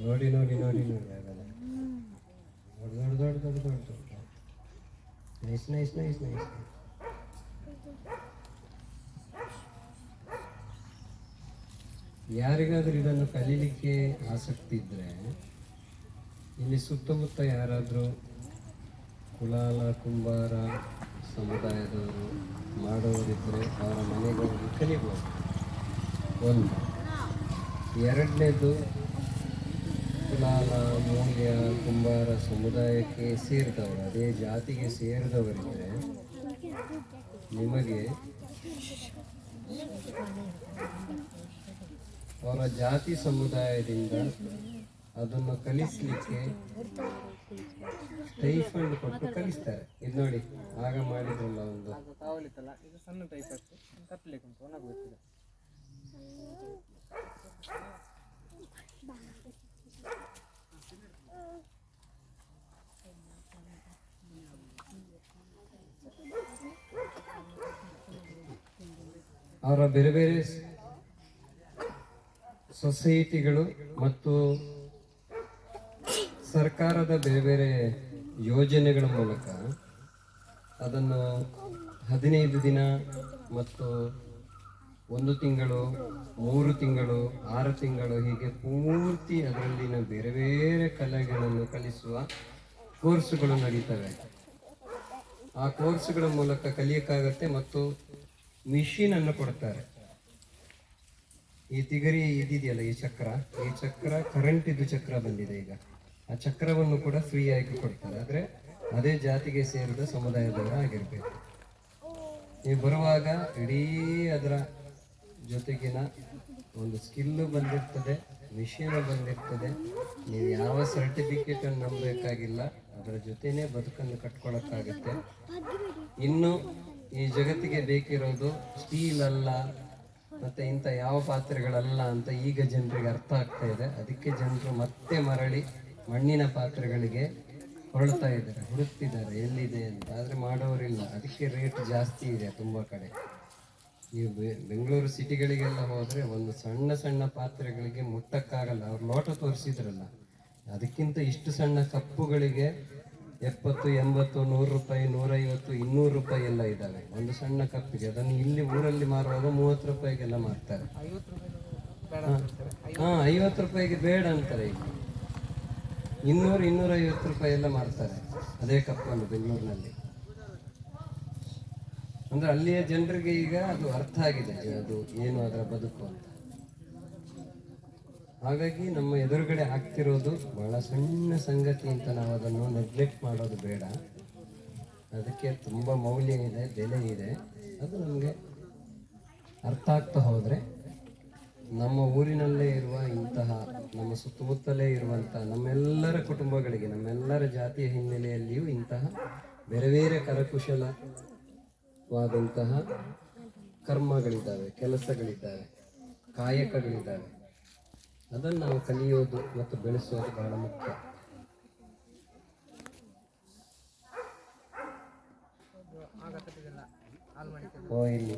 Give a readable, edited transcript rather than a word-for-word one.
ನೋಡಿ ನೋಡಿ ನೋಡಿ ನೋಡಿ ಆಗಲ್ಲ ದೊಡ್ಡ ದೊಡ್ಡ ದೊಡ್ಡ ದೊಡ್ಡ ದೊಡ್ಡ ದೊಡ್ಡ ನೈಸ್ ನೈಸ್ ನೈಸ್ ನೈಸ್. ಯಾರಿಗಾದ್ರೂ ಇದನ್ನು ಕಲೀಲಿಕ್ಕೆ ಆಸಕ್ತಿ ಇದ್ದರೆ ಇಲ್ಲಿ ಸುತ್ತಮುತ್ತ ಯಾರಾದರೂ ಕುಲಾಲ ಕುಂಬಾರ ಸಮುದಾಯದವರು ಮಾಡೋರಿದ್ದರೆ ಅವರ ಮನೆಗೆ ಹೋಗಿ ಕಲಿಬೋದು. ಒಂದು ಎರಡನೇದು ಕುಲಾಲ ಮೂಲ್ಯ ಕುಂಬಾರ ಸಮುದಾಯಕ್ಕೆ ಸೇರಿದವರು, ಅದೇ ಜಾತಿಗೆ ಸೇರಿದವರಿದ್ದರೆ ನಿಮಗೆ ಅವರ ಜಾತಿ ಸಮುದಾಯದಿಂದ ಅದನ್ನು ಕಲಿಸಲಿಕ್ಕೆ ಸ್ಟೈಫಂಡ್ ಕೊಟ್ಟು ಕಲಿಸ್ತಾರೆ. ಇದು ನೋಡಿ ಆಗ ಮಾಡಿದ್ರಲ್ಲ ಒಂದು ಸಣ್ಣ ಟೈಪ್ ಕಟ್ಟಲಿಕ್ಕೆ ಉಂಟು ಒಣಗೋಗ್ತದೆ. ಅವರ ಬೇರೆ ಬೇರೆ ಸೊಸೈಟಿಗಳು ಮತ್ತು ಸರ್ಕಾರದ ಬೇರೆ ಬೇರೆ ಯೋಜನೆಗಳ ಮೂಲಕ ಅದನ್ನು 15 ದಿನ ಮತ್ತು 1 ತಿಂಗಳು 3 ತಿಂಗಳು 6 ತಿಂಗಳು ಹೀಗೆ ಪೂರ್ತಿ ಅದರಲ್ಲಿನ ಬೇರೆ ಬೇರೆ ಕಲೆಗಳನ್ನು ಕಲಿಸುವ ಕೋರ್ಸುಗಳು ನಡೀತವೆ. ಆ ಕೋರ್ಸುಗಳ ಮೂಲಕ ಕಲಿಯಕ್ಕಾಗತ್ತೆ ಮತ್ತು ಮಿಷಿನ್ ಅನ್ನು ಕೊಡ್ತಾರೆ. ಈ ತಿಗರಿ ಇದಿದೆಯಲ್ಲ ಈ ಚಕ್ರ ಕರೆಂಟ್ ಇದು ಚಕ್ರ ಬಂದಿದೆ ಈಗ. ಆ ಚಕ್ರವನ್ನು ಕೂಡ ಫ್ರೀ ಆಗಿ ಕೊಡ್ತಾರೆ. ಆದರೆ ಅದೇ ಜಾತಿಗೆ ಸೇರಿದ ಸಮುದಾಯದವರು ಆಗಿರಬೇಕು. ನೀವು ಬರುವಾಗ ಇಡೀ ಅದರ ಜೊತೆಗಿನ ಒಂದು ಸ್ಕಿಲ್ಲು ಬಂದಿರ್ತದೆ, ಮಿಷಿನ್ ಬಂದಿರ್ತದೆ. ನೀವು ಯಾವ ಸರ್ಟಿಫಿಕೇಟನ್ನು ನಂಬಬೇಕಾಗಿಲ್ಲ, ಅದರ ಜೊತೆನೇ ಬದುಕನ್ನು ಕಟ್ಕೊಳ್ಳೋಕ್ಕಾಗುತ್ತೆ. ಇನ್ನು ಈ ಜಗತ್ತಿಗೆ ಬೇಕಿರೋದು ಸ್ಟೀಲ್ ಅಲ್ಲ ಮತ್ತು ಇಂಥ ಯಾವ ಪಾತ್ರೆಗಳಲ್ಲ ಅಂತ ಈಗ ಜನರಿಗೆ ಅರ್ಥ ಆಗ್ತಾ ಇದೆ. ಅದಕ್ಕೆ ಜನರು ಮತ್ತೆ ಮರಳಿ ಮಣ್ಣಿನ ಪಾತ್ರೆಗಳಿಗೆ ಹುಡುಕ್ತಿದ್ದಾರೆ ಎಲ್ಲಿದೆ ಅಂತ. ಆದರೆ ಮಾಡೋರಿಲ್ಲ, ಅದಕ್ಕೆ ರೇಟ್ ಜಾಸ್ತಿ ಇದೆ ತುಂಬ ಕಡೆ. ನೀವು ಬೆಂಗಳೂರು ಸಿಟಿಗಳಿಗೆಲ್ಲ ಹೋದರೆ ಒಂದು ಸಣ್ಣ ಸಣ್ಣ ಪಾತ್ರೆಗಳಿಗೆ ಮುಟ್ಟಕ್ಕಾಗಲ್ಲ. ಅವ್ರು ಲೋಟ ತೋರಿಸಿದ್ರಲ್ಲ, ಅದಕ್ಕಿಂತ ಇಷ್ಟು ಸಣ್ಣ ಕಪ್ಪುಗಳಿಗೆ 70, 80, 100 ರೂಪಾಯಿ, 150, 200 ರೂಪಾಯಿ ಎಲ್ಲ ಇದ್ದಾವೆ ಒಂದು ಸಣ್ಣ ಕಪ್ಪಿಗೆ. ಅದನ್ನು ಇಲ್ಲಿ ಊರಲ್ಲಿ ಮಾರುವಾಗ 30 ರೂಪಾಯಿಗೆಲ್ಲ ಮಾರ್ತಾರೆ. 50 ರೂಪಾಯಿಗೆ ಬೇಡ ಅಂತಾರೆ. ಈಗ 200, 250 ರೂಪಾಯಿ ಎಲ್ಲ ಮಾರ್ತಾರೆ ಅದೇ ಕಪ್ಪನ್ನು ಬೆಂಗಳೂರಿನಲ್ಲಿ. ಅಂದ್ರೆ ಅಲ್ಲಿಯ ಜನರಿಗೆ ಈಗ ಅದು ಅರ್ಥ ಆಗಿದೆ, ಅದು ಏನು ಅದರ ಬದುಕು ಅಂತ. ಹಾಗಾಗಿ ನಮ್ಮ ಎದುರುಗಡೆ ಆಗ್ತಿರೋದು ಬಹಳ ಸಣ್ಣ ಸಂಗತಿ ಅಂತ ನಾವು ಅದನ್ನು ನೆಗ್ಲೆಕ್ಟ್ ಮಾಡೋದು ಬೇಡ. ಅದಕ್ಕೆ ತುಂಬ ಮೌಲ್ಯ ಇದೆ, ಬೆಲೆ ಇದೆ. ಅದು ನಮಗೆ ಅರ್ಥ ಆಗ್ತಾ ಹೋದರೆ ನಮ್ಮ ಊರಿನಲ್ಲೇ ಇರುವ ಇಂತಹ ನಮ್ಮ ಸುತ್ತಮುತ್ತಲೇ ಇರುವಂಥ ನಮ್ಮೆಲ್ಲರ ಕುಟುಂಬಗಳಿಗೆ, ನಮ್ಮೆಲ್ಲರ ಜಾತಿಯ ಹಿನ್ನೆಲೆಯಲ್ಲಿಯೂ ಇಂತಹ ಬೇರೆ ಬೇರೆ ಕರಕುಶಲವಾದಂತಹ ಕರ್ಮಗಳಿದ್ದಾವೆ, ಕೆಲಸಗಳಿದ್ದಾವೆ, ಕಾಯಕಗಳಿದ್ದಾವೆ. ಅದನ್ನು ನಾವು ಕಲಿಯೋದು ಮತ್ತು ಬೆಳೆಸೋದು ಬಹಳ ಮುಖ್ಯ. ಇಲ್ಲಿ